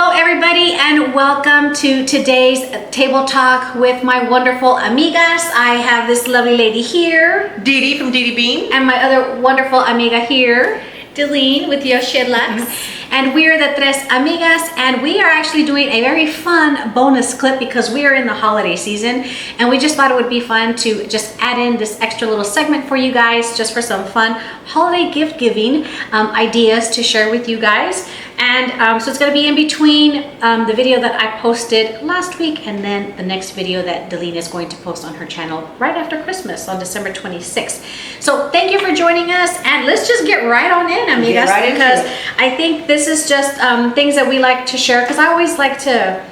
Hello everybody and welcome to today's table talk with my wonderful amigas. I have this lovely lady here, Dee Dee from Dee Dee Bean. and my other wonderful amiga here, Delene with Yoshi Lux. And we are the Tres Amigas, and we are actually doing a very fun bonus clip because we are in the holiday season, and we just thought it would be fun to just add in this extra little segment for you guys, just for some fun holiday gift giving ideas to share with you guys. And so it's going to be in between the video that I posted last week and then the next video that Delene is going to post on her channel right after Christmas on December 26th. So thank you for joining us, and let's just get right on in, amigas, because I think this is just things that we like to share, because I always like to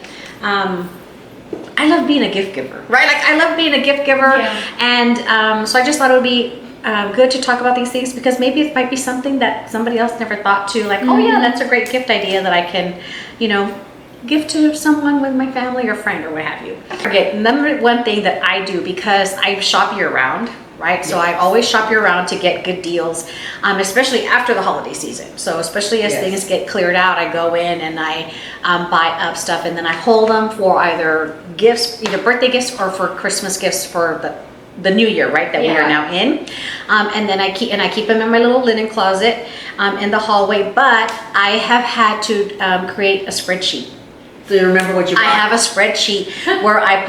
I love being a gift giver, right? Like I love being a gift giver, and so I just thought it would be good to talk about these things, because maybe it might be something that somebody else never thought to, like, oh yeah, that's a great gift idea that I can, you know, give to someone with my family or friend or what have you. Okay, number one thing that I do, because I shop year round, right? So I always shop year round to get good deals, especially after the holiday season. So especially as things get cleared out, I go in and I buy up stuff, and then I hold them for either gifts, either birthday gifts or for Christmas gifts for the new year, right, that we are now in. And then I keep them in my little linen closet in the hallway. But I have had to create a spreadsheet. Do you remember what you bought? I have a spreadsheet where I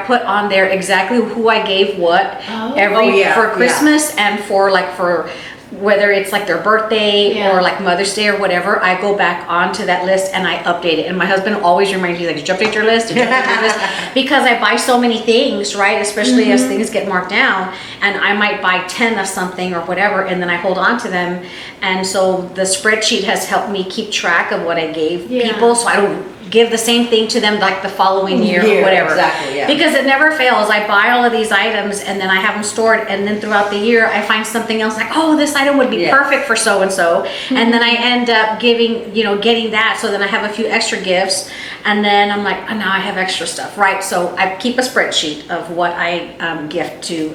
put on there exactly who I gave what for Christmas and for whether it's like their birthday or like Mother's Day or whatever. I go back onto that list and I update it. And my husband always reminds me, like, did you update your list? Did you update your list? Because I buy so many things, right? Especially as things get marked down, and I might buy 10 of something or whatever, and then I hold on to them. And so the spreadsheet has helped me keep track of what I gave people, so I don't give the same thing to them like the following year or whatever. Exactly, because it never fails. I buy all of these items and then I have them stored, and then throughout the year I find something else, like, oh, this item would be perfect for so and so, and then I end up getting that. So then I have a few extra gifts, and then I'm like, oh, now I have extra stuff, right? So I keep a spreadsheet of what I gift to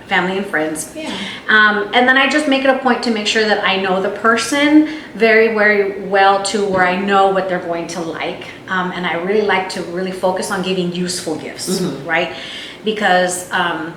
family and friends, and then I just make it a point to make sure that I know the person very, very well, to where I know what they're going to like. And I really like to really focus on giving useful gifts, right? Because, I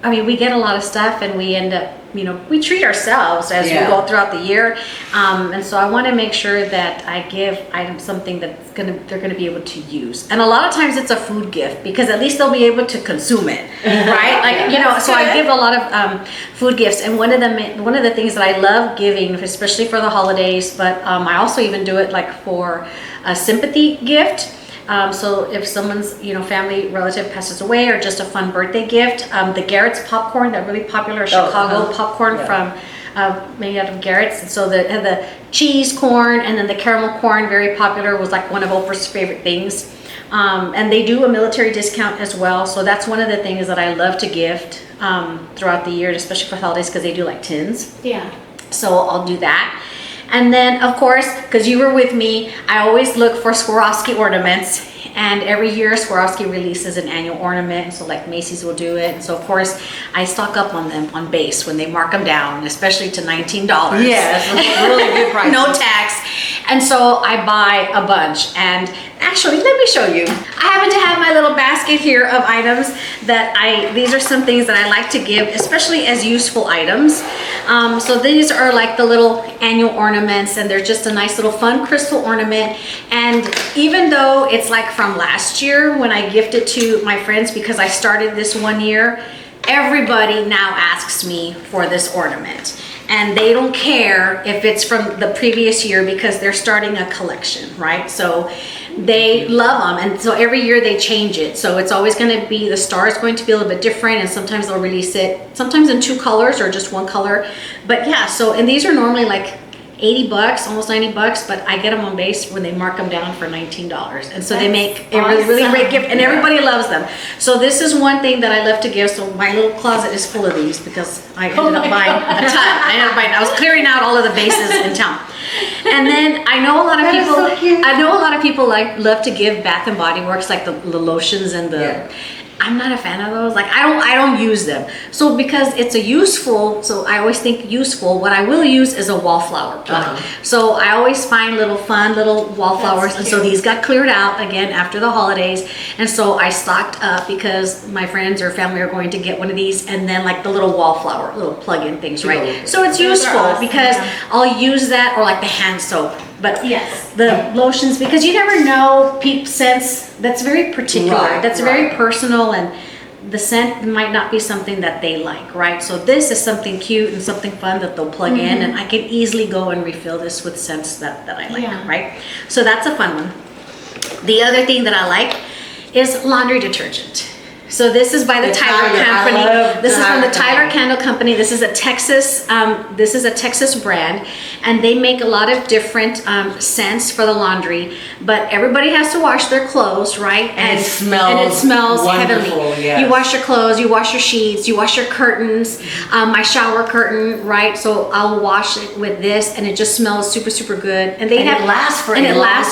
mean, we get a lot of stuff and we end up, we treat ourselves as we go throughout the year. And so I want to make sure that I give items something that's they're going to be able to use. And a lot of times it's a food gift, because at least they'll be able to consume it, right? Like, so I give a lot of food gifts. And one of the things that I love giving, especially for the holidays, but I also even do it like for a sympathy gift. So if someone's, family relative passes away, or just a fun birthday gift, the Garrett's popcorn, that really popular Chicago popcorn from made out of Garrett's. And so the cheese corn and then the caramel corn, very popular, was like one of Oprah's favorite things. And they do a military discount as well. So that's one of the things that I love to gift throughout the year, especially for holidays, because they do like tins. So I'll do that. And then, of course, because you were with me, I always look for Swarovski ornaments. And every year Swarovski releases an annual ornament. So like Macy's will do it. And so of course I stock up on them on base when they mark them down, especially to $19. Yeah, that's a really good price. No tax. And so I buy a bunch. And actually, let me show you. I happen to have my little basket here of items that these are some things that I like to give, especially as useful items. So these are like the little annual ornaments, and they're just a nice little fun crystal ornament. And even though it's like from last year when I gifted to my friends, because I started this one year, everybody now asks me for this ornament. And they don't care if it's from the previous year, because they're starting a collection, right? So they love them, and so every year they change it. So it's always going to be, the star is going to be a little bit different, and sometimes they'll release it sometimes in 2 colors or just 1 color. But yeah, so, and these are normally like $80, almost $90, but I get them on base when they mark them down for $19. And so they make a really great gift, and everybody loves them. So this is one thing that I love to give. So my little closet is full of these, because I ended up buying a ton. I was clearing out all of the bases in town. And then I know a lot of people, love to give Bath and Body Works, like the lotions and the I'm not a fan of those. Like I don't use them. So because it's a useful, so I always think useful, what I will use is a wallflower plug. So I always find little fun little wallflowers, and so these got cleared out again after the holidays, and so I stocked up because my friends or family are going to get one of these, and then like the little wallflower, little plug-in things, right? So it's useful because I'll use that, or like the hand soap. But the lotions, because you never know, scents, that's very particular, that's very personal, and the scent might not be something that they like, right? So this is something cute and something fun that they'll plug in, and I can easily go and refill this with scents that I like, right? So that's a fun one. The other thing that I like is laundry detergent. So this is by the Tyler Company. This is from the Tyler Candle Company. This is a Texas brand, and they make a lot of different scents for the laundry. But everybody has to wash their clothes, right? And it smells heavenly. Yes. You wash your clothes, you wash your sheets, you wash your curtains. My shower curtain, right? So I'll wash it with this, and it just smells super, super good. And it lasts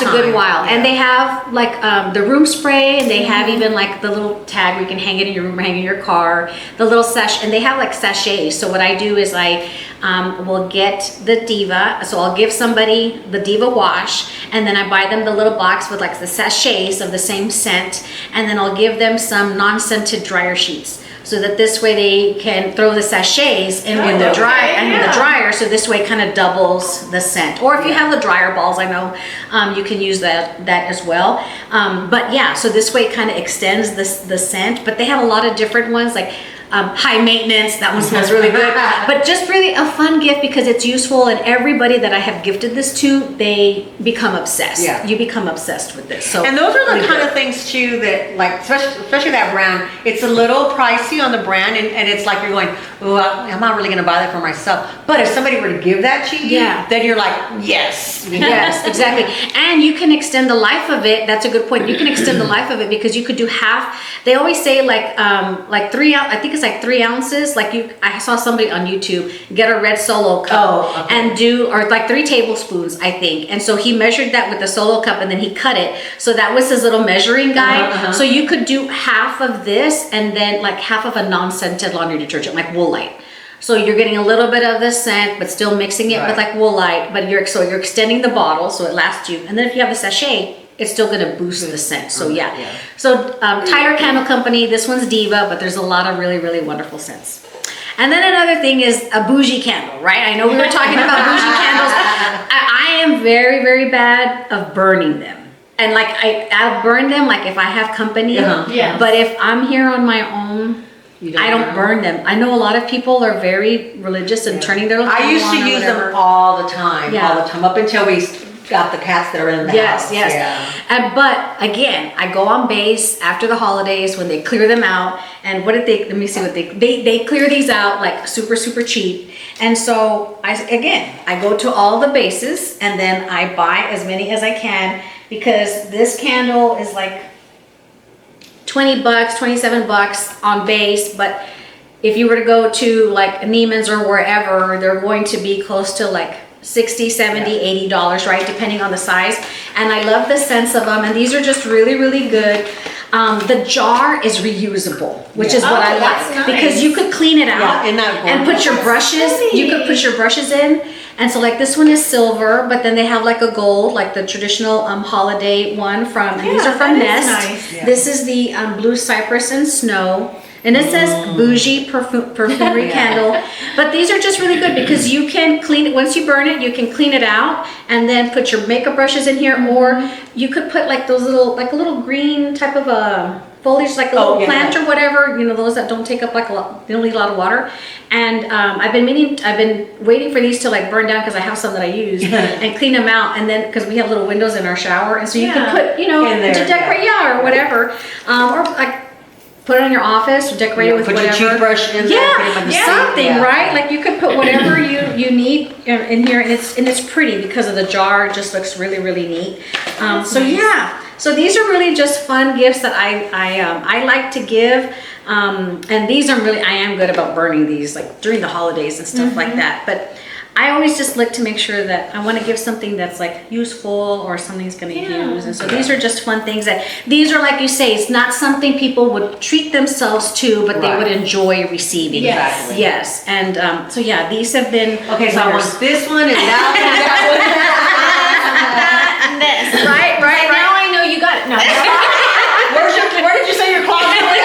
a good while. And they have like the room spray, and they have even like the little tag where you can hang it in your room or hang it in your car, the little sachet, and they have like sachets. So what I do is I will get the Diva, so I'll give somebody the Diva wash, and then I buy them the little box with like the sachets of the same scent, and then I'll give them some non-scented dryer sheets, so that this way they can throw the sachets in the dryer, so this way it kind of doubles the scent. Or if you have the dryer balls, I know you can use that as well. But yeah, so this way it kind of extends the scent. But they have a lot of different ones, like high maintenance, that one smells really good. But just really a fun gift because it's useful, and everybody that I have gifted this to, they become obsessed. Yeah. You become obsessed with this. So, and those are the kind of things too that, like, especially that brand, it's a little pricey on the brand, and it's like you're going, oh, I'm not really going to buy that for myself. But if somebody were to give that to you, then you're like, yes. Yes, exactly. And you can extend the life of it. That's a good point. You can extend the life of it because you could do half. They always say like 3 ounces, I think it's like 3 ounces. Like I saw somebody on YouTube get a red Solo cup and do, or like 3 tablespoons, I think. And so he measured that with the Solo cup, and then he cut it. So that was his little measuring guide. So you could do half of this, and then like half of a non-scented laundry detergent, like Woolite. So you're getting a little bit of the scent, but still mixing it with like Woolite. But you're extending the bottle, so it lasts you. And then if you have a sachet, it's still going to boost the scent. So yeah. So Tyler Candle Company, this one's Diva, but there's a lot of really, really wonderful scents. And then another thing is a bougie candle, right? I know we were talking about bougie candles. I am very, very bad of burning them. And like I'll burn them like if I have company. But if I'm here on my own, I don't burn them. I know a lot of people are very religious and turning their lights on. I used to use them all the time, up until we got the cats that are in the house. But again, I go on base after the holidays when they clear them out. And what did let me see what they clear these out like super, super cheap. And so I go to all the bases, and then I buy as many as I can, because this candle is like $20, $27 on base. But if you were to go to like Neiman's or wherever, they're going to be close to like $60, $70, $80, right? Depending on the size. And I love the sense of them. And these are just really, really good. The jar is reusable, which is what I like, because you could clean it out and put your brushes. You could put your brushes in. And so like this one is silver, but then they have like a gold, like the traditional holiday one from, and these are from Nest. Nice. This is the blue cypress and snow. And it says bougie perfumery candle. But these are just really good because you can clean it. Once you burn it, you can clean it out and then put your makeup brushes in here. Or you could put like those little, like a little green type of a foliage, like a little plant or whatever, you know, those that don't take up like a lot, they don't need a lot of water. And I've been waiting for these to like burn down, because I have some that I use, and clean them out. And then, because we have little windows in our shower, and so you can put, you know, to decorate, or whatever, or like put it in your office, decorate it with whatever. Put your toothbrush in there. Something, right? Like you could put whatever you need in here, and it's pretty because of the jar. It just looks really, really neat. So nice. So these are really just fun gifts that I like to give. And these are really, I am good about burning these like during the holidays and stuff like that. But I always just look to make sure that I want to give something that's like useful or something's going to use. And so these are just fun things that these are, like you say, it's not something people would treat themselves to, but they would enjoy receiving. Exactly. Yes. And so yeah, these have been okay. So I want this one and that And this. right. Now I know you got it. No. where did you say your closet was?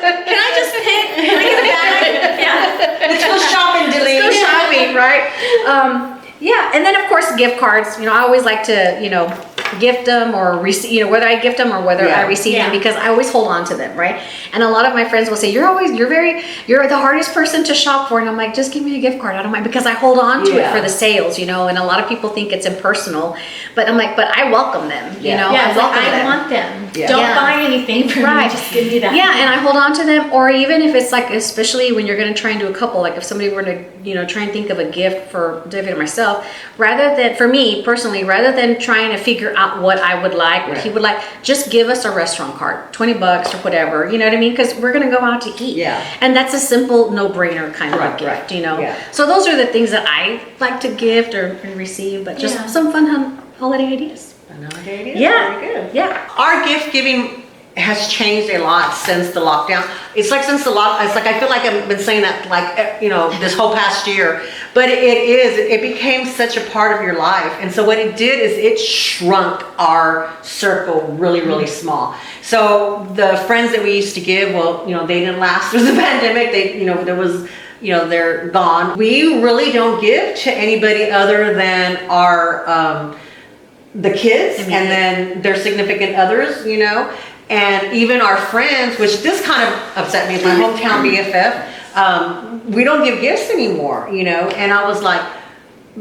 Can I just pick? Can I get a bag? Yeah. Let's go shopping, Dilly. Let's go shopping, right? Yeah, and then of course gift cards. You know, I always like to, gift them or receive, whether I gift them or whether I receive them, because I always hold on to them, right? And a lot of my friends will say, you're the hardest person to shop for. And I'm like, just give me a gift card. I don't mind, because I hold on to it for the sales, and a lot of people think it's impersonal, but I'm like, but I welcome them, I want them. Yeah. Don't buy anything from me. Just give me that. Yeah, and I hold on to them. Or even if it's like, especially when you're going to try and do a couple, like if somebody were to, try and think of a gift for David or myself, for me personally, rather than trying to figure out what I would like, what he would like, just give us a restaurant card, $20 or whatever, you know what I mean? Because we're going to go out to eat. Yeah. And that's a simple no-brainer kind of a gift, Yeah. So those are the things that I like to gift or receive, but just some fun holiday ideas. Another idea. Yeah. Very good. Yeah. Our gift giving has changed a lot since the lockdown. It's like I feel like I've been saying that this whole past year, but it became such a part of your life. And so what it did is it shrunk our circle really, really small. So the friends that we used to give, they didn't last through the pandemic. They're gone. We really don't give to anybody other than our, the kids and then their significant others, and even our friends, which this kind of upset me, my hometown BFF, we don't give gifts anymore, and I was like,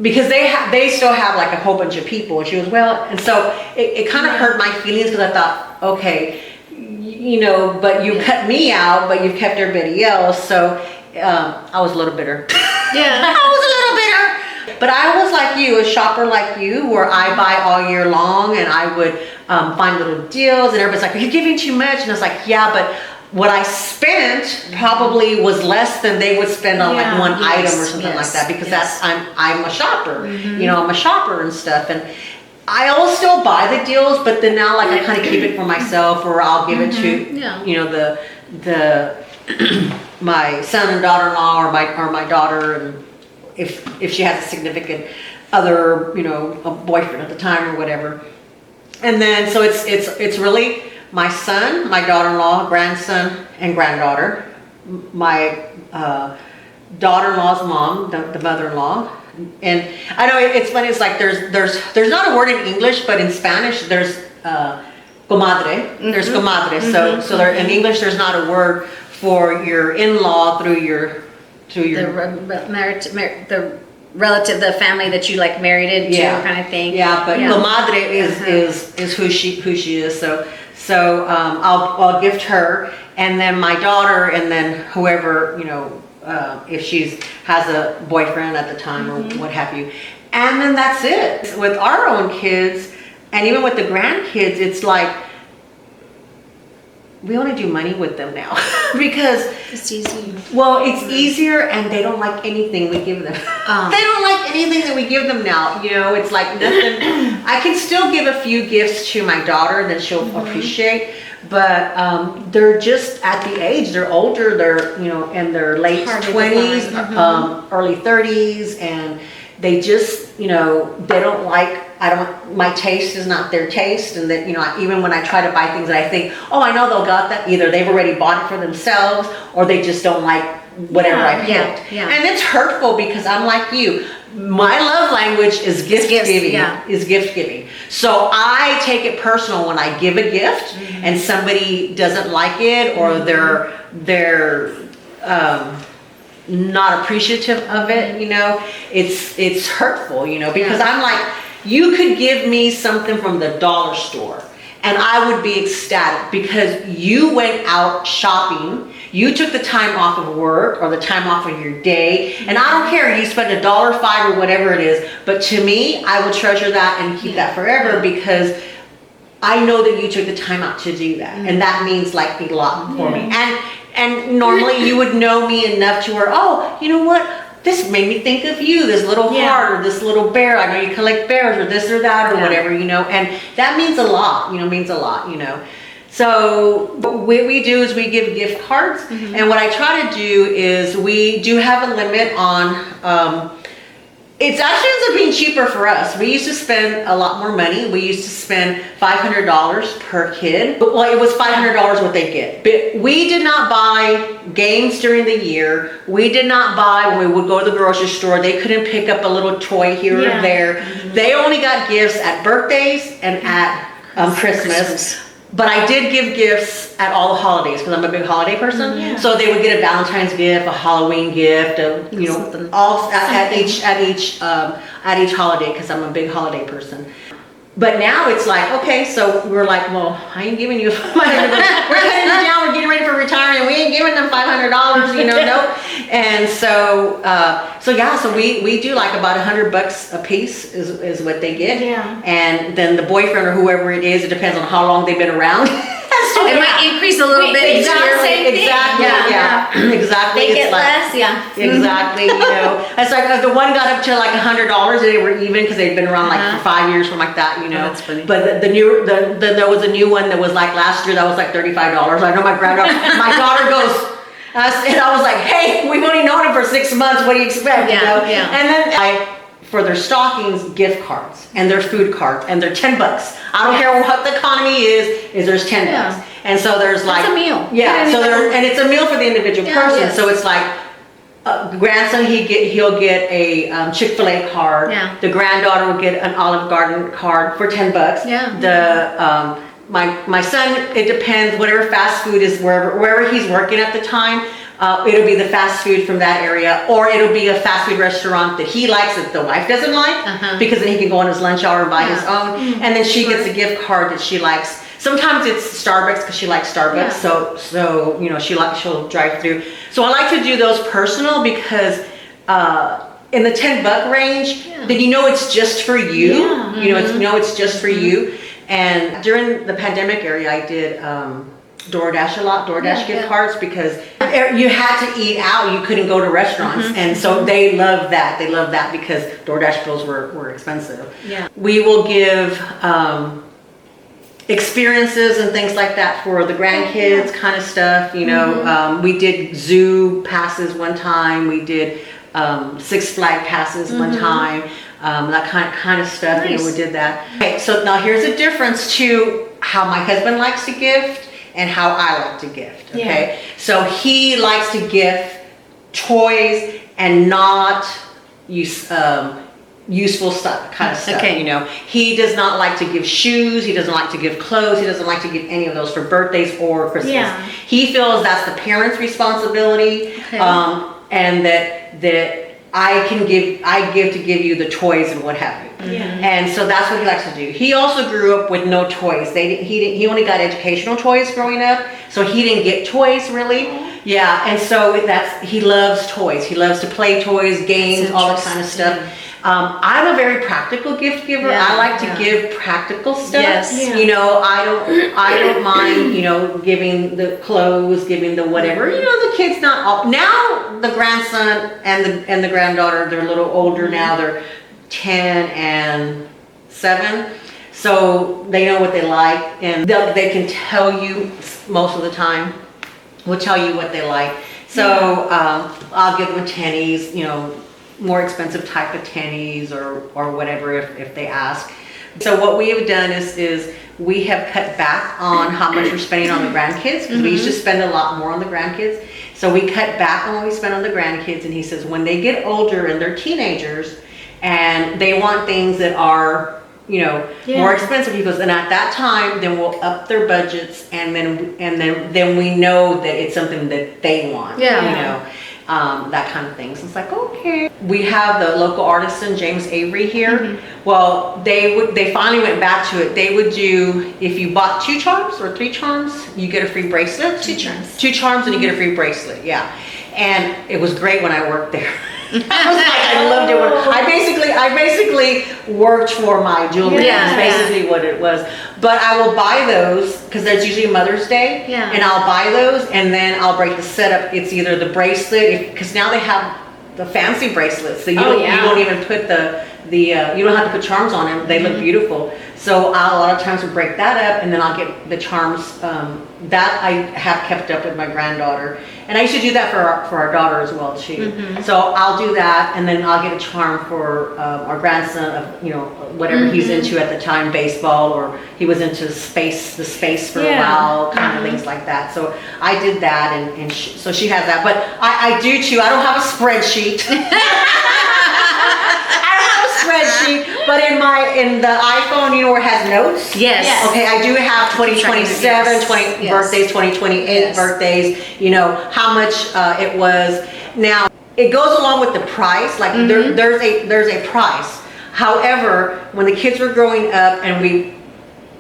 because they still have like a whole bunch of people, and she was, and so it kind of hurt my feelings, because I thought, okay, but you cut me out, but you've kept everybody else, so I was a little bitter. Yeah. I was a little bitter. But I was like you, a shopper like you, where I buy all year long, and I would find little deals, and everybody's like, are you giving too much? And I was like, yeah, but what I spent probably was less than they would spend on like one item or something like that, because I'm a shopper, I'm a shopper and stuff, and I'll still buy the deals, but then now like I kind of keep it for myself, or I'll give it to the my son and daughter-in-law, or my daughter, and if she has a significant other, a boyfriend at the time or whatever. And then so it's really my son, my daughter-in-law, grandson, and granddaughter, my daughter-in-law's mom, the mother-in-law. And I know it's funny, it's like there's not a word in English, but in Spanish there's comadre. There's comadre. So there, in English there's not a word for your in-law through your the relative, the family that you like married into, kind of thing. Yeah, but comadre is who she is. So I'll gift her, and then my daughter, and then whoever, if she has a boyfriend at the time or what have you, and then that's it. With our own kids, and even with the grandkids, it's like we only do money with them now because it's easy. Well, it's easier, and they don't like anything we give them. They don't like anything that we give them now. It's like nothing. I can still give a few gifts to my daughter that she'll appreciate, but they're just at the age. They're older. They're in their late 20s, early 30s, and they just they don't like. My taste is not their taste, and that even when I try to buy things that I think, I know they'll got that, either they've already bought it for themselves, or they just don't like whatever I picked. Yeah. And it's hurtful, because I'm like you. My love language is gift giving. So I take it personal when I give a gift and somebody doesn't like it, or they're not appreciative of it. It's hurtful. Because I'm like, you could give me something from the dollar store and I would be ecstatic, because you went out shopping, you took the time off of work or the time off of your day, and I don't care, you spent $1.05 or whatever it is, but to me, I will treasure that and keep that forever, because I know that you took the time out to do that, and that means like a lot for me. And normally you would know me enough to where, you know what? this made me think of you, this little heart or this little bear. I know you collect bears or this or that or whatever, you know, and that means a lot, you know. So what we do is we give gift cards, and what I try to do is we do have a limit on, it actually ends up being cheaper for us. We used to spend a lot more money. We used to spend $500 per kid. Well, it was $500 what they get. But we did not buy games during the year. We did not buy, when we would go to the grocery store, they couldn't pick up a little toy here or there. They only got gifts at birthdays and at Christmas. But I did give gifts at all the holidays because I'm a big holiday person. So they would get a Valentine's gift, a Halloween gift, you know, all at each holiday because I'm a big holiday person. But now it's like, okay, so we're like, well, I ain't giving you $500. We're cutting you down. We're getting ready for retirement. We ain't giving them $500. You know, nope. And so we do like about $100 a piece is what they get. And then the boyfriend or whoever it is, it depends on how long they've been around. It might increase a little bit each year. Exactly. They get less, Exactly. You know, it's like the one got up to like $100. They were even because they'd been around like for 5 years, something like that. You know, that's funny. But there was a new one that was like last year that was like $35. I know my granddaughter, my daughter goes. And I was like, hey, we've only known him for 6 months. What do you expect? You know? And then for their stockings, gift cards and their food cards and they're $10. I don't care what the economy is there's $10. And so there's like it's a meal. And it's a meal for the individual person. So it's like grandson he'll get a Chick-fil-A card. The granddaughter will get an Olive Garden card for $10. The my son, it depends, whatever fast food is wherever he's working at the time, it'll be the fast food from that area, or it'll be a fast food restaurant that he likes that the wife doesn't like, because then he can go on his lunch hour and buy his own, and then she gets a gift card that she likes. Sometimes it's Starbucks because she likes Starbucks, so you know she'll drive through. So I like to do those personal because in the $10 range, then you know it's just for you. It's just for you. And during the pandemic area, I did DoorDash a lot, gift cards, because you had to eat out. You couldn't go to restaurants. And so they love that. They love that because DoorDash bills were expensive. We will give experiences and things like that for the grandkids kind of stuff. You know, we did zoo passes one time. We did Six Flag passes one time. That kind of stuff. You know, we did that. Okay, so now here's a difference to how my husband likes to gift and how I like to gift. Okay, so he likes to gift toys and not useful stuff, kind of stuff. You know, he does not like to give shoes. He doesn't like to give clothes. He doesn't like to give any of those for birthdays or Christmas. He feels that's the parents' responsibility, and that I give to give you the toys and what have you. And so that's what he likes to do. He also grew up with no toys. He only got educational toys growing up, so he didn't get toys really. And so he loves toys. He loves to play toys, games, all that kind of stuff. I'm a very practical gift giver. I like to give practical stuff. You know, I don't mind, you know, giving the clothes, giving the whatever. You know, the kids not all, now the grandson and the granddaughter, they're a little older now. They're 10 and 7. So they know what they like, and they can tell you most of the time. Will tell you what they like. So I'll give them tennies, you know, more expensive type of tennies or whatever if they ask. So what we have done is we have cut back on how much we're spending on the grandkids, because we used to spend a lot more on the grandkids. So we cut back on what we spend on the grandkids, and he says when they get older and they're teenagers and they want things that are, you know, more expensive, he goes, and at that time then we'll up their budgets, and then we know that it's something that they want. You know. That kind of thing. So it's like, okay. We have the local artisan James Avery here. Well, they finally went back to it. They would do, if you bought 2 charms or 3 charms, you get a free bracelet. 2 charms. 2 charms and you get a free bracelet. And it was great when I worked there. I was like, I loved it. I basically worked for my jewelry. That's basically what it was. But I will buy those because there's usually Mother's Day, and I'll buy those, and then I'll break the setup. It's either the bracelet, because now they have the fancy bracelets. So you Oh, don't, yeah. you don't even put you don't have to put charms on them. They look beautiful. So I'll, a lot of times will break that up, and then I'll get the charms. That I have kept up with my granddaughter, and I used to do that for our daughter as well too. So I'll do that, and then I'll get a charm for our grandson of, you know, whatever he's into at the time, baseball, or he was into the space for a while, kind of things like that. So I did that, and so she has that. But I do too. I don't have a spreadsheet. Spreadsheet, but in the iPhone, you know, where it has notes. Yes. Okay, I do have 2027, 20 birthdays, 2028 birthdays. You know how much it was. Now it goes along with the price. Like there's a price. However, when the kids were growing up, and we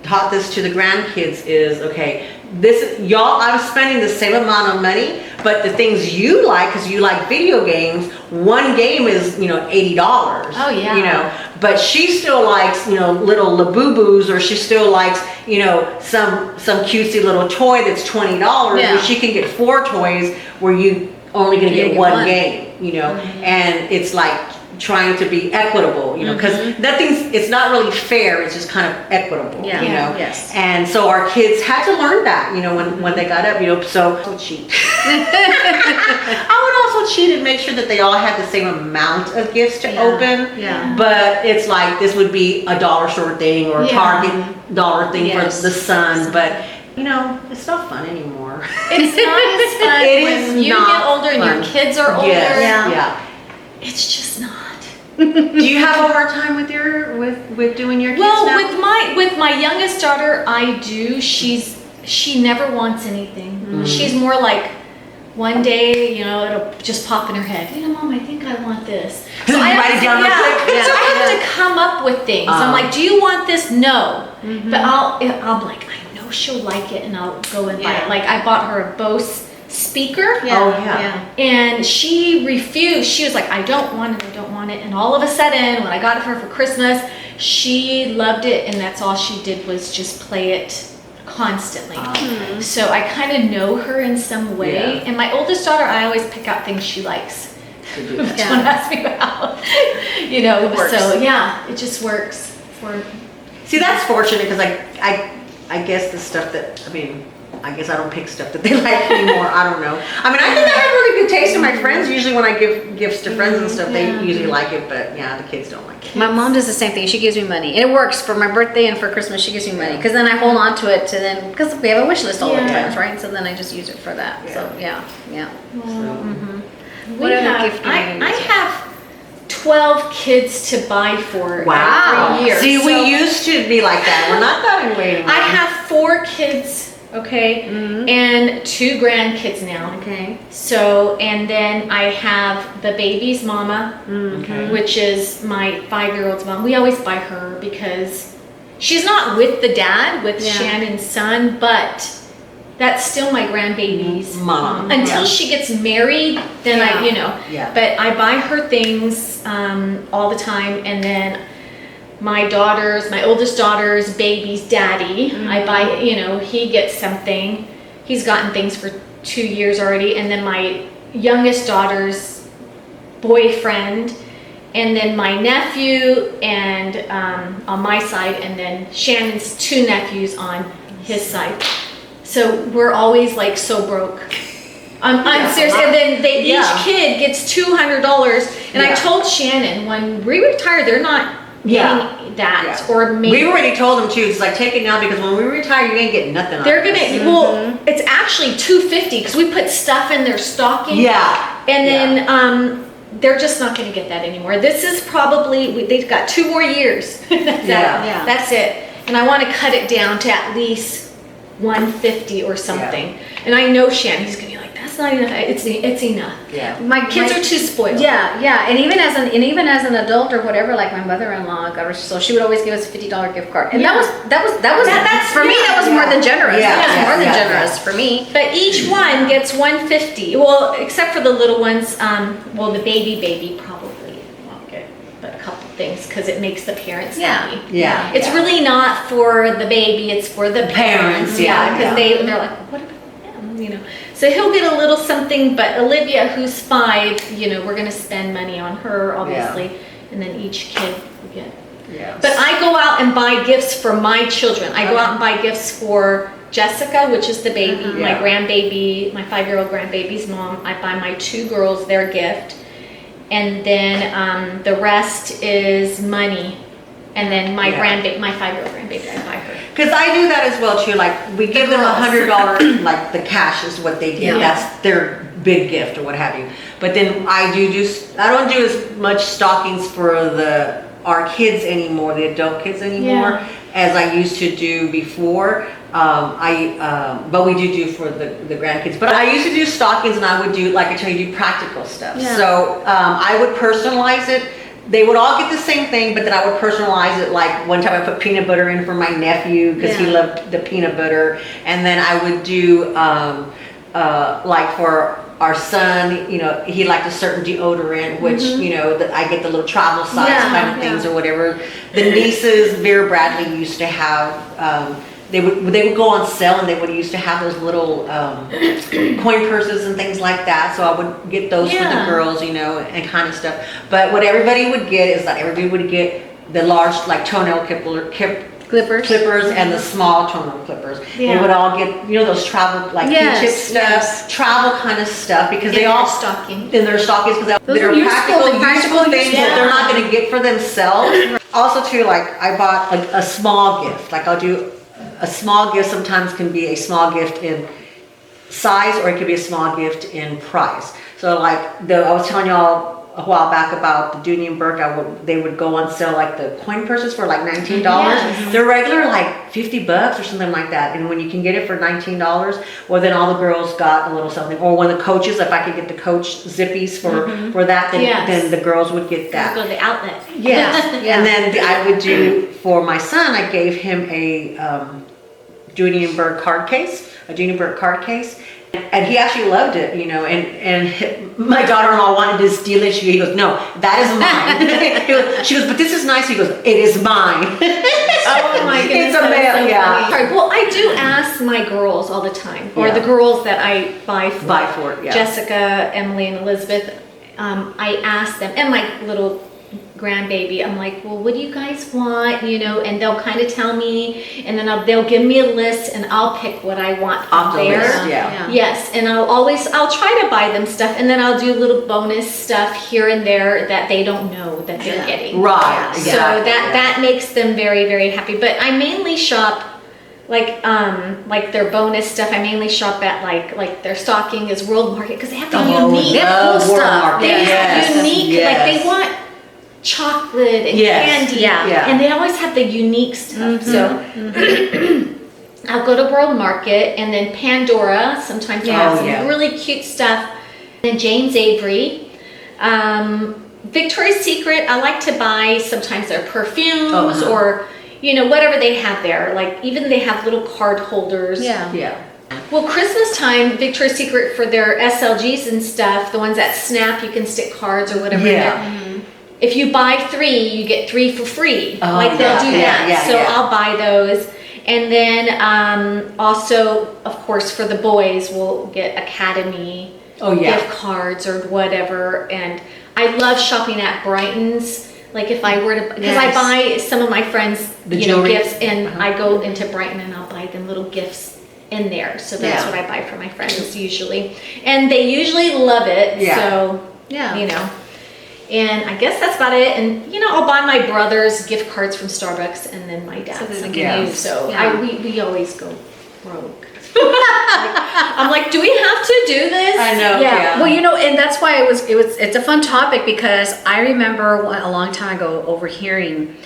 taught this to the grandkids, is okay. I'm spending the same amount of money, but the things you like, because you like video games, one game is, you know, $80. Oh, yeah. You know, but she still likes, you know, little Labubu's, or she still likes, you know, some cutesy little toy that's $20. Yeah. Where she can get 4 toys where you only gonna get one game, you know, and it's like trying to be equitable, you know, because it's not really fair, it's just kind of equitable, you know. Yes. And so our kids had to learn that, you know, when they got up, you know. So I would cheat. I would also cheat and make sure that they all had the same amount of gifts to open. Yeah. But it's like, this would be a dollar store thing, or a Target dollar thing for the son, but you know, it's not fun anymore. It's not as fun It when is you not get older and fun. your kids are older. Yes. Yeah. It's just not. Do you have a hard time with doing your kids Well, now? with my youngest daughter, I do. She never wants anything. She's more like, one day, you know, it'll just pop in her head. You know, Mom, I think I want this. So I write it down real quick. So I have to come up with things. I'm like, do you want this? No. But I'll be like, I know she'll like it, and I'll go and buy it. Like, I bought her a Bose speaker. And she refused. She was like, I don't want it, I don't want it. And all of a sudden, when I got it for her for Christmas, she loved it, and that's all she did was just play it constantly. So I kind of know her in some way. And my oldest daughter, I always pick out things she likes. Don't ask me about. You know, so yeah, it just works for. See, that's fortunate, because I guess the stuff that, I guess I don't pick stuff that they like anymore. I don't know. I think I have really good taste in my friends. Usually when I give gifts to friends and stuff, they usually like it, but yeah, the kids don't like it. My mom does the same thing. She gives me money, and it works for my birthday and for Christmas. She gives me money, because then I hold on to it because we have a wish list all the times, right? So then I just use it for that. So What other gift? I have 12 kids to buy for every year. See, we used to be like that. We're not that way anymore. I have 4 kids. Okay, and 2 grandkids now. Okay. So, and then I have the baby's mama, which is my 5-year-old's mom. We always buy her because she's not with the dad, with Shannon's son, but that's still my grandbaby's mom. Until she gets married, then but I buy her things all the time, and then my oldest daughter's baby's daddy, I buy, he gets something. He's gotten things for 2 years already. And then my youngest daughter's boyfriend, and then my nephew, and on my side, and then Shannon's 2 nephews on his side. So we're always like so broke. I'm serious. And then each kid gets $200. And I told Shannon, when we retire, they're not getting that, or maybe we already told them too. It's like, take it now, because when we retire, you ain't getting nothing. They're gonna well, it's actually $250 because we put stuff in their stocking. And then they're just not gonna get that anymore. This is probably they've got 2 more years. That's it. And I want to cut it down to at least $150 or something. And I know Shannon, he's gonna be like, that's not enough. It's enough. My kids are too spoiled. And even as an adult or whatever, like my mother-in-law got her, so she would always give us a $50 gift card, and that was for me, that was more than generous. More than generous for me. But each one gets $150. Well, except for the little ones. Well, the baby probably won't get but a couple things because it makes the parents happy. It's really not for the baby; it's for the parents. Because they're like, what about them? you know. So he'll get a little something, but Olivia, who's 5, you know, we're going to spend money on her, obviously. And then each kid will get. Yeah. But I go out and buy gifts for my children. I go out and buy gifts for Jessica, which is the baby, my grandbaby, my 5-year-old grandbaby's mom. I buy my 2 girls their gift. And then the rest is money. And then my 5-year-old grandbaby, I buy her. Because I do that as well too. Like we give them $100, like the cash is what they get. That's their big gift or what have you. But then I don't do as much stockings for our kids anymore, the adult kids anymore, as I used to do before. But we do for the grandkids. But I used to do stockings, and I would do, like I tell you, do practical stuff. Yeah. So I would personalize it. They would all get the same thing, but then I would personalize it. Like one time I put peanut butter in for my nephew because he loved the peanut butter. And then I would do, like for our son, you know, he liked a certain deodorant, which, you know, that I get the little travel size kind of things or whatever. The nieces, Vera Bradley used to have, they would go on sale, and they would used to have those little coin purses and things like that. So I would get those for the girls, you know, and kind of stuff. But what everybody would get is that everybody would get the large, like toenail clippers and the small toenail clippers. They would all get, you know, those travel, like Q-tip stuff, travel kind of stuff, because they all stocking in their stockings, because they're practical things that they're not going to get for themselves. Also, too, like I bought like a small gift. Like I'll do a small gift. Sometimes can be a small gift in size, or it could be a small gift in price. So like I was telling y'all a while back about the Dooney and Burke, they would go on sale, like the coin purses for like $19. They're regular like $50 or something like that. And when you can get it for $19, well, then all the girls got a little something. Or when the coaches, if I could get the Coach zippies for that, then the girls would get that. Go to the outlet. Yes. And then I would do for my son, I gave him a Dooney and Burke card case, and he actually loved it, you know, and my daughter-in-law wanted to steal it. He goes, no, that is mine. She goes, but this is nice. He goes, it is mine. Oh my goodness. It's a mail, so well, I do ask my girls all the time, or the girls that I buy for Jessica, Emily, and Elizabeth. I ask them, and my little grandbaby, I'm like, well, what do you guys want, you know, and they'll kind of tell me, and then they'll give me a list, and I'll pick what I want from there. Yes, and I'll try to buy them stuff, and then I'll do little bonus stuff here and there that they don't know that they're getting. Right. So that makes them very, very happy. But I mainly shop like their bonus stuff. I mainly shop at like their stocking is World Market, because they have the unique cool stuff. They have unique, like they want chocolate and candy, and they always have the unique stuff. So I'll go to World Market, and then Pandora sometimes has some really cute stuff. And then James Avery, Victoria's Secret. I like to buy sometimes their perfumes or, you know, whatever they have there. Like even they have little card holders. Well, Christmas time, Victoria's Secret, for their SLGs and stuff, the ones that snap, you can stick cards or whatever in there. If you buy 3, you get 3 for free. Like they'll do that. So I'll buy those. And then also, of course, for the boys, we'll get Academy gift cards or whatever. And I love shopping at Brighton's. Like if I were to, because I buy some of my friends, gifts, and I go into Brighton and I'll buy them little gifts in there. So that's what I buy for my friends usually. And they usually love it. So, you know. And I guess that's about it. And, you know, I'll buy my brother's gift cards from Starbucks, and then my dad's we always go broke. I'm like, do we have to do this? I know. Well, you know, and that's why it's a fun topic, because I remember a long time ago overhearing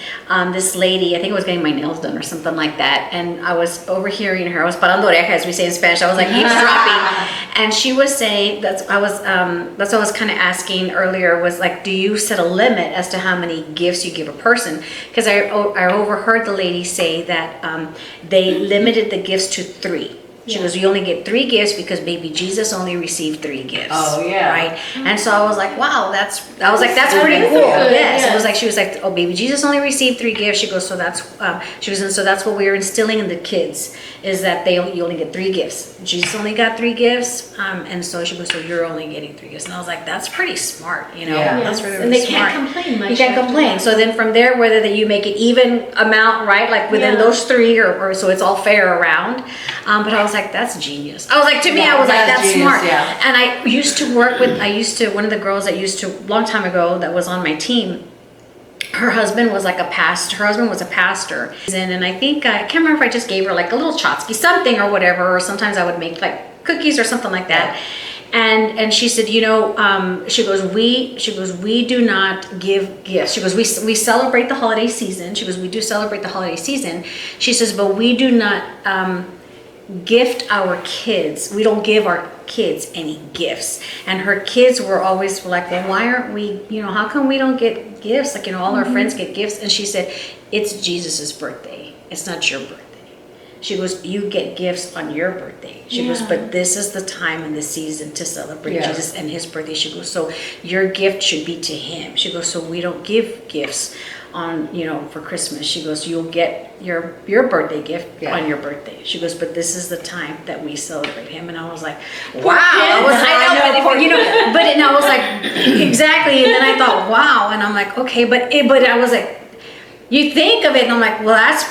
this lady, I think I was getting my nails done or something like that, and I was overhearing her. I was parando oreja, as we say in Spanish. I was like eavesdropping, and she was saying that's what I was kind of asking earlier, was like, do you set a limit as to how many gifts you give a person? Because I overheard the lady say that they limited the gifts to 3. She goes, you only get 3 gifts because baby Jesus only received 3 gifts. Oh, yeah. Right? And so I was like, wow, that's pretty That's cool. good, Yes. yes. It was like, she was like, oh, baby Jesus only received 3 gifts. She goes, so that's, so that's what we are instilling in the kids, is that you only get 3 gifts. Jesus only got 3 gifts. And so she goes, so you're only getting 3 gifts. And I was like, that's pretty smart, you know? Yeah. That's Yes. really, And really they smart. can't complain much. You can't after complain. that. So then from there, whether that you make it even amount, right? Like within Yeah. those 3 or so it's all fair around. But I was like, that's genius. I was like, to me, I was like, that's genius, smart. yeah. And I used to one of the girls that used to, long time ago, that was on my team, her husband was like a pastor. Her husband was a pastor. And I think, I can't remember if I just gave her like a little chotsky, something or whatever, or sometimes I would make like cookies or something like that. And she said, you know, she goes, we do not give gifts. She goes, we celebrate the holiday season. She goes, we do celebrate the holiday season. She says, but we do not gift our kids. We don't give our kids any gifts. And her kids were always like, well, why aren't we, you know, how come we don't get gifts? Like, you know, all our friends get gifts. And she said, it's Jesus's birthday. It's not your birthday. She goes, you get gifts on your birthday. She goes, but this is the time and the season to celebrate Jesus and his birthday. She goes, so your gift should be to him. She goes, so we don't give gifts on, you know, for Christmas. She goes, you'll get your birthday gift on your birthday. She goes, but this is the time that we celebrate him. And I was like, wow. I was like, exactly. And then I thought, wow. And I'm like, okay, but I was like, you think of it and I'm like, well, that's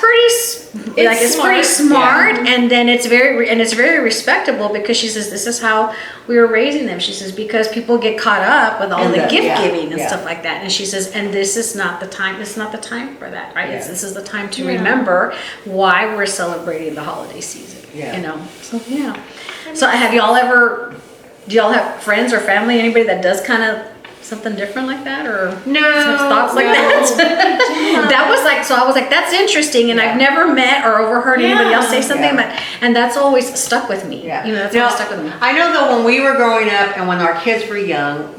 it's pretty smart. Yeah. And then it's very respectable, because she says, this is how we were raising them. She says, because people get caught up with all the gift giving and stuff like that. And she says, and this is not the time. It's not the time for that, right? Yeah. This is the time to remember why we're celebrating the holiday season. Yeah. You know? So yeah. So do y'all have friends or family, anybody that does kind of something different like that, or have thoughts like that? That was like, so I was like, that's interesting, and I've never met or overheard anybody else say something, but and that's always stuck with me. Yeah. You know, that's always stuck with me. I know that when we were growing up and when our kids were young,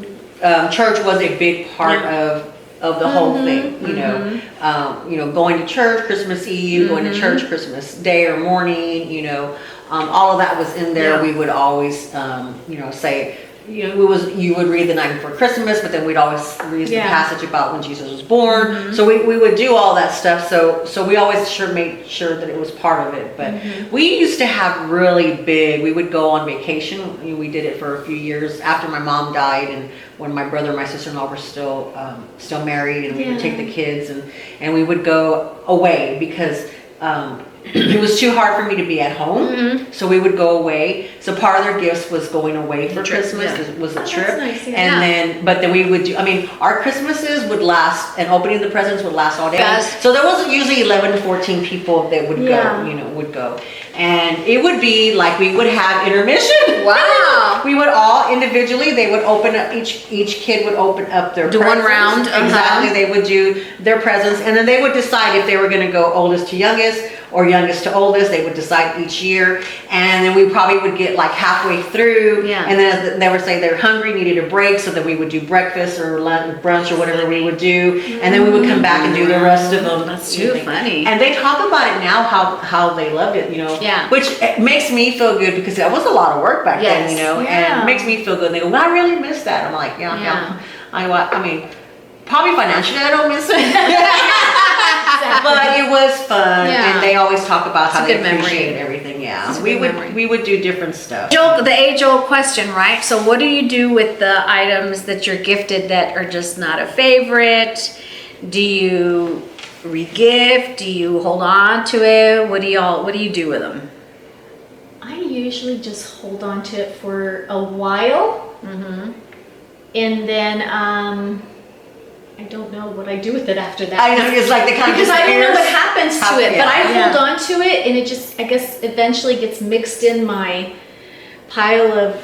church was a big part of the whole thing. You know, going to church Christmas Eve, going to church Christmas Day or morning. You know, all of that was in there. We would always, say. You know, you would read the night before Christmas, but then we'd always read the passage about when Jesus was born. So we would do all that stuff. So we always made sure that it was part of it. But we used to have really big. We would go on vacation. We did it for a few years after my mom died, and when my brother and my sister-in-law were still married, and we would take the kids and we would go away because. It was too hard for me to be at home, so we would go away. So part of their gifts was going away for Christmas, was a trip. Nice, But then we would do, our Christmases would last, and opening the presents would last all day. Yes. So there was usually 11 to 14 people that would go, And it would be like we would have intermission. Wow. We would all individually, they would open up, each kid would open up their Do presents. one round. Exactly. They would do their presents, and then they would decide if they were going to go oldest to youngest or youngest to oldest. They would decide each year, and then we probably would get like halfway through, and then they would say they're hungry, needed a break, so then we would do breakfast or lunch, brunch or whatever we would do, and then we would come back and do the rest of them. That's too funny. And they talk about it now, how they loved it, which makes me feel good, because that was a lot of work back then, and it makes me feel good. And they go, well, I really miss that. I'm like, yeah. Probably financially I don't miss it. But it was fun, and they always talk about how they appreciate everything. Yeah, so we would do different stuff. The age-old question, right? So what do you do with the items that you're gifted that are just not a favorite? Do you re-gift? Do you hold on to it? What do you do with them? I usually just hold on to it for a while, and then I don't know what I do with it after that. I know, it's like the kind of because I don't know what happens to it, but I hold on to it, and it just, I guess, eventually gets mixed in my pile of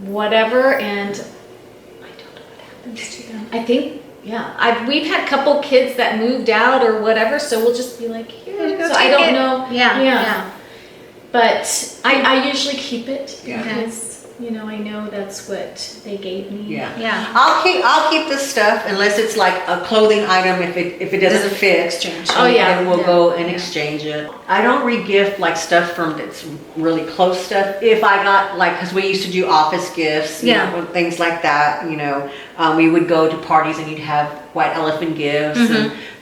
whatever, and I don't know what happens to them. I think, we've had a couple kids that moved out or whatever, so we'll just be like, here. So I don't know. Yeah. But I usually keep it because you know, I know that's what they gave me. Yeah. Yeah. I'll keep this stuff unless it's like a clothing item. If it doesn't fit, exchange. Oh, yeah. then we'll Yeah. go and exchange it. I don't re-gift like stuff from that's really close stuff. If I got like, because we used to do office gifts, you know, things like that. You know, we would go to parties and you'd have white elephant gifts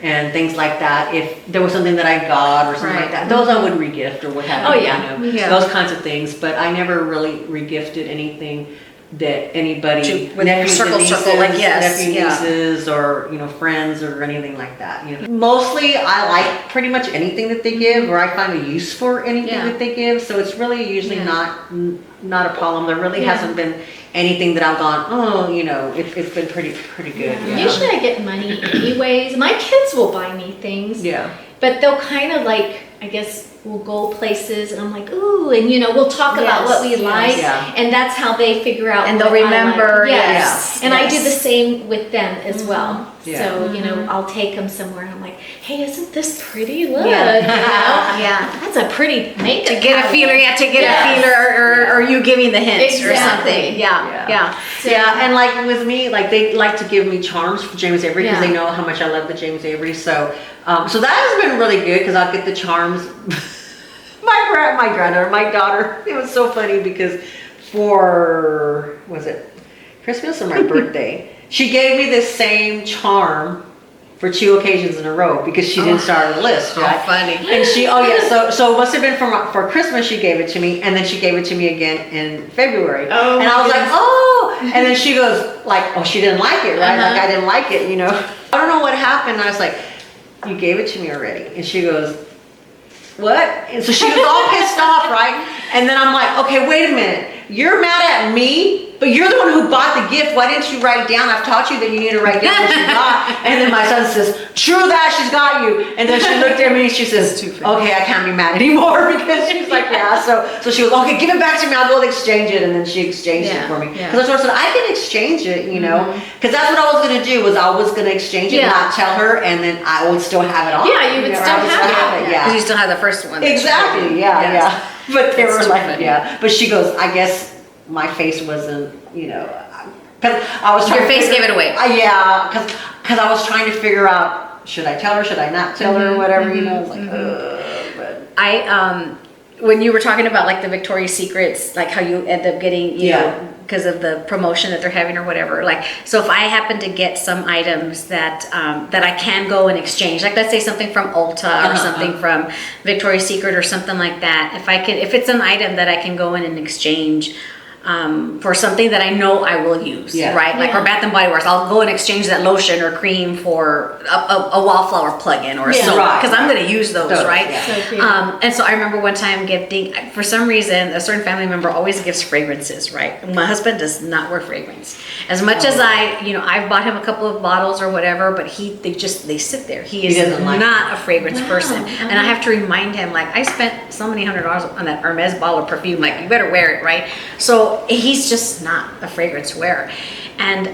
and things like that. If there was something that I got or something like that, those I would re-gift or what have Oh, you. yeah. You know, those kinds of things. But I never really re-gifted anything that anybody With circle, like, yes, nephew, nieces, or you know, friends or anything like that. You know, mostly I like pretty much anything that they give, or I find a use for anything that they give. So it's really usually not a problem. There really hasn't been anything that I've gone, oh, you know, it's been pretty good. Yeah. Usually I get money anyways. My kids will buy me things. Yeah. But they'll kind of like, I guess, we'll go places and I'm like, ooh, and you know, we'll talk about what we like, and that's how they figure out. And what they'll remember. I like. Yes. And I do yes. the same with them as well. Yeah. So, you know, I'll take them somewhere and I'm like, hey, isn't this pretty? Look, Yeah. you know? Yeah. That's a pretty makeup. To get a feeler, a feeler, or you giving the hints or something. Yeah. So, And like with me, like they like to give me charms for James Avery because they know how much I love the James Avery. So, so that has been really good because I'll get the charms. My daughter, it was so funny because was it Christmas or my birthday, she gave me this same charm for 2 occasions in a row because she didn't start a list. Right? How funny. And she, so it must have been for Christmas she gave it to me, and then she gave it to me again in February. Oh, and I was like, oh, and then she goes like, oh, she didn't like it, right? Like I didn't like it, you know. I don't know what happened. I was like, you gave it to me already. And she goes, what? And so she was all pissed off, right? And then I'm like, okay, wait a minute. You're mad at me, but you're the one who bought the gift. Why didn't you write it down? I've taught you that you need to write down what you got. And then my son says, true that, she's got you. And then she looked at me and she says, okay, I can't be mad anymore because she's like, yeah. So she was, okay, give it back to me. I'll go exchangge it. And then she exchanged it for me. Because I said, I can exchange it, you know, because that's what I was going to do was I was going to exchange it, not tell her, and then I would still have it on. Yeah, you would still have it. Yeah. Because you still have the first one. Exactly. Yeah. But they were like, funny. But she goes, I guess my face wasn't, you know, because I was trying Your face gave it away. Because I was trying to figure out, should I tell her, should I not tell her, or whatever, you know, I was like, but when you were talking about like the Victoria's Secrets, like how you end up getting, you know, because of the promotion that they're having or whatever, like, so if I happen to get some items that that I can go and exchange, like let's say something from Ulta or something from Victoria's Secret or something like that, if it's an item that I can go in and exchange for something that I know I will use, right? Like, or Bath and Body Works, I'll go and exchange that lotion or cream for a wallflower plug-in or soap, because I'm going to use those, right? And so I remember one time gifting, for some reason, a certain family member always gives fragrances, right? My husband does not wear fragrance. As much as I've bought him a couple of bottles or whatever, but they sit there. He is not a fragrance person. And I have to remind him, like, I spent so many $100s on that Hermes bottle of perfume, like, you better wear it, right? So he's just not a fragrance wearer. And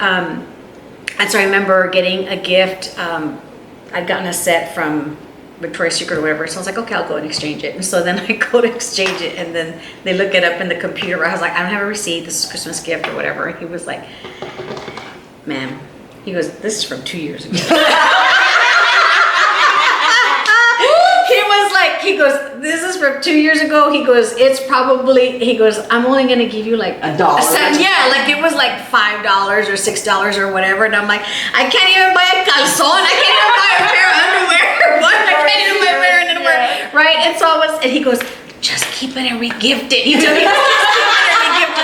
so I remember getting a gift. I'd gotten a set from Victoria's Secret or whatever. So I was like, okay, I'll go and exchange it. And so then I go to exchange it, and then they look it up in the computer. I was like, I don't have a receipt. This is a Christmas gift or whatever. And he was like, ma'am, he goes, this is from 2 years ago. He goes, this is from 2 years ago. He goes, I'm only going to give you like $1. Yeah, like it was like $5 or $6 or whatever. And I'm like, I can't even buy a calzone. I can't even buy a pair of underwear. What? I can't even buy a pair of underwear. Right? And he goes, just keep it and re-gift it. He told me,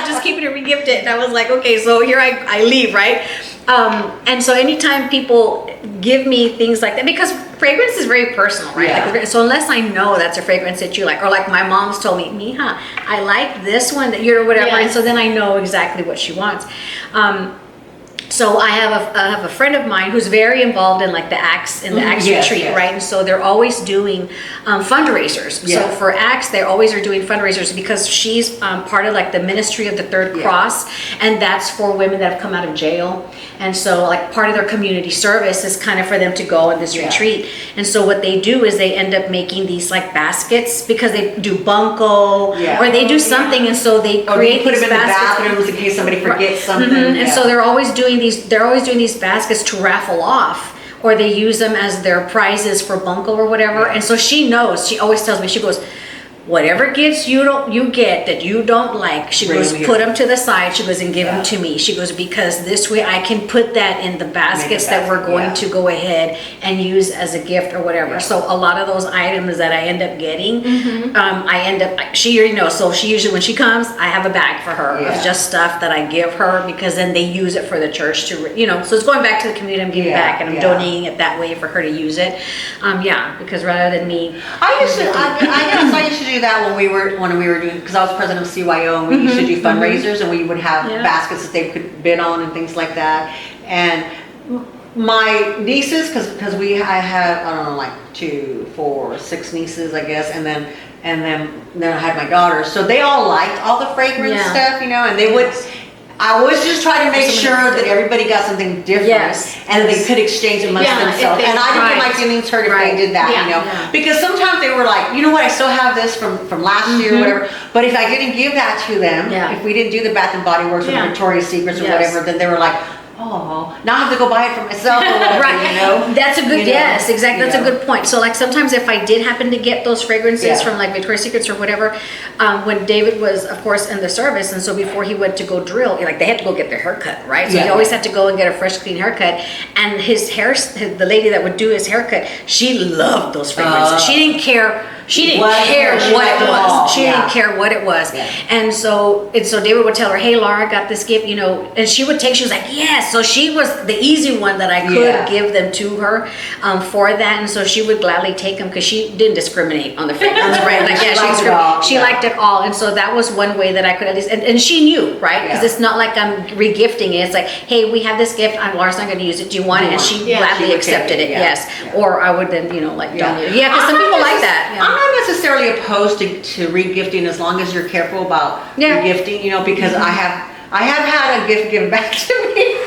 just keep it and re-gift it. And I was like, okay, so here I leave, right? And so anytime people give me things like that, because fragrance is very personal, right? Like, so unless I know that's a fragrance that you like, or like my mom's told me, Mija, I like this one that you're whatever. And so then I know exactly what she wants. So I have a friend of mine who's very involved in like the Acts Yes, retreat, yes. right? And so they're always doing fundraisers. Yeah. So for Acts, they always are doing fundraisers because she's part of like the ministry of the Third Cross, and that's for women that have come out of jail. And so like part of their community service is kind of for them to go on this retreat. And so what they do is they end up making these like baskets because they do bunko or they do something, and so they create put these them in baskets. the bathrooms in case somebody forgets something. And so they're always doing these baskets to raffle off, or they use them as their prizes for bunko or whatever. And so she knows, she always tells me, she goes, whatever gifts you get that you don't like, she goes, put them to the side, she goes, and give them to me. She goes, because this way I can put that in the baskets that we're going to go ahead and use as a gift or whatever. So a lot of those items that I end up getting, she already knows. So she usually, when she comes, I have a bag for her of just stuff that I give her, because then they use it for the church to, so it's going back to the community. I'm giving back, and I'm donating it that way for her to use it. Because rather than me, I used to do that when we were doing, because I was president of CYO, and we used to do fundraisers, and we would have baskets that they could bid on and things like that. And my nieces, because I have, I don't know, like 2, 4, 6 nieces, I guess, and then I had my daughters, so they all liked all the fragrance stuff, and they would. I always just try to make sure that everybody got something different, and they could exchange amongst themselves. And I didn't get my feelings hurt if they did that, because sometimes they were like, you know what, I still have this from last year or whatever. But if I didn't give that to them, if we didn't do the Bath and Body Works or Victoria's Secrets or whatever, then they were like, oh, now I have to go buy it for myself or whatever, That's a good, yes, exactly. That's a good point. So like sometimes if I did happen to get those fragrances from like Victoria's Secrets or whatever, when David was, of course, in the service, and so before he went to go drill, like they had to go get their hair cut, right? So he always had to go and get a fresh, clean haircut. And the lady that would do his haircut, she loved those fragrances. She didn't care. She didn't care what it was. She didn't care what it was. And so David would tell her, hey, Laura, I got this gift, and she would take, she was like, yes. So she was the easy one that I could give them to her for that. And so she would gladly take them because she didn't discriminate on the fragrance, right? Like, she liked it all. And so that was one way that I could at least, and she knew, right? Because it's not like I'm regifting it. It's like, hey, we have this gift. Laura's not going to use it. Do you want it? And she gladly accepted it. Yes. Or I would then, like, donate it. Yeah, because some people like that. I'm not necessarily opposed to regifting as long as you're careful about regifting, because I have had a gift given back to me.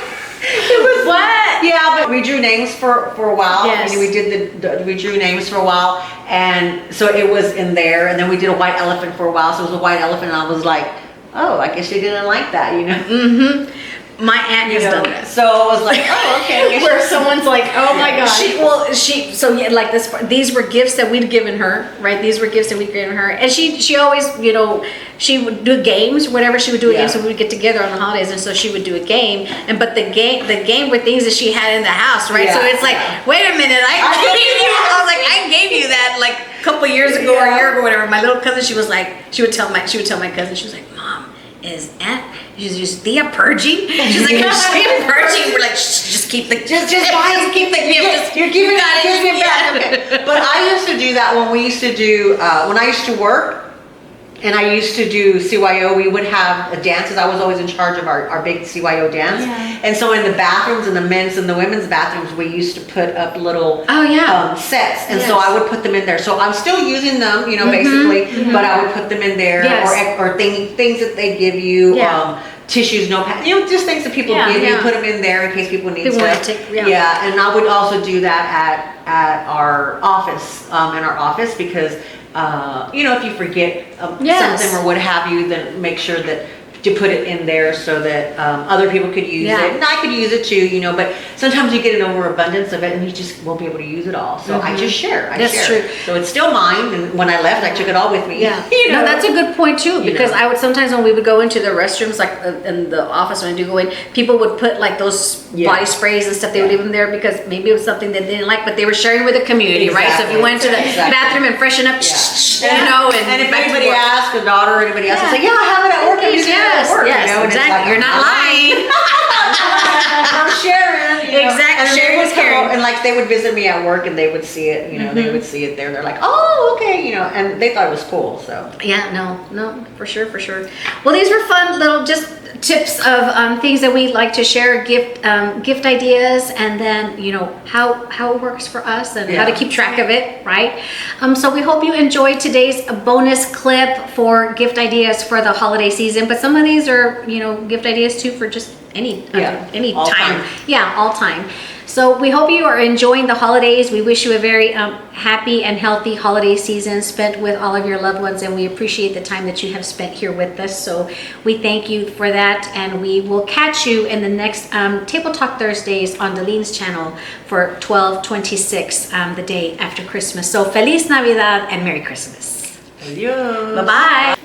It was what? Yeah, but we drew names for a while. Yes. We drew names for a while, and so it was in there. And then we did a white elephant for a while. So it was a white elephant, and I was like, oh, I guess she didn't like that, My aunt has done that. So I was like, oh, okay. Where someone's like, oh my God. These were gifts that we'd given her, right? These were gifts that we'd given her. And she always, she would do games, whatever she would do a game, so we would get together on the holidays, and so she would do a game. But the game were things that she had in the house, right? So it's like, wait a minute, I gave you that like a couple years ago or a year ago, whatever. My little cousin, she would tell my cousin, she was like, Mom, is Thea purging? She's like, she's purging. We're like, just keep the, just buy it, keep the gift. You're giving it back. Okay. But I used to do that when we used to do, when I used to work, and I used to do CYO, we would have dances. I was always in charge of our big CYO dance. And so in the bathrooms, in the men's and the women's bathrooms, we used to put up little sets. And so I would put them in there. So I'm still using them, basically, but I would put them in there, or things that they give you, tissues, notepads, just things that people give you, put them in there in case people need stuff. And I would also do that at our office, because if you forget something or what have you, then make sure that you put it in there so that other people could use it. And I could use it too, but sometimes you get an overabundance of it and you just won't be able to use it all. So I just share. That's true. So it's still mine, and when I left, I took it all with me. No, that's a good point too, because I would sometimes, when we would go into the restrooms, like in the office when I do go in, people would put like those body sprays and stuff, they would leave them there because maybe it was something that they didn't like, but they were sharing with the community, right? So if you went to the bathroom and freshen up, and if anybody asked, a daughter or anybody else, say, I have it at work. Yes, exactly. You're not lying. I'm sharing, You know? Exactly. And they Sharing would is come caring. over, and like they would visit me at work, and they would see it. You know, they would see it there. They're like, oh, okay, you know, and they thought it was cool. So Yeah, no, for sure. Well, these were fun little just tips of things that we like to share, gift ideas, and then how it works for us and how to keep track of it, right? So we hope you enjoyed today's bonus clip for gift ideas for the holiday season. But some of these are gift ideas too for just any all time. time. Yeah, all time. So we hope you are enjoying the holidays. We wish you a very happy and healthy holiday season spent with all of your loved ones, and we appreciate the time that you have spent here with us. So we thank you for that, and we will catch you in the next Table Talk Thursdays on Delene's channel for 12/26, the day after Christmas. So Feliz Navidad and Merry Christmas. adios. Bye-bye.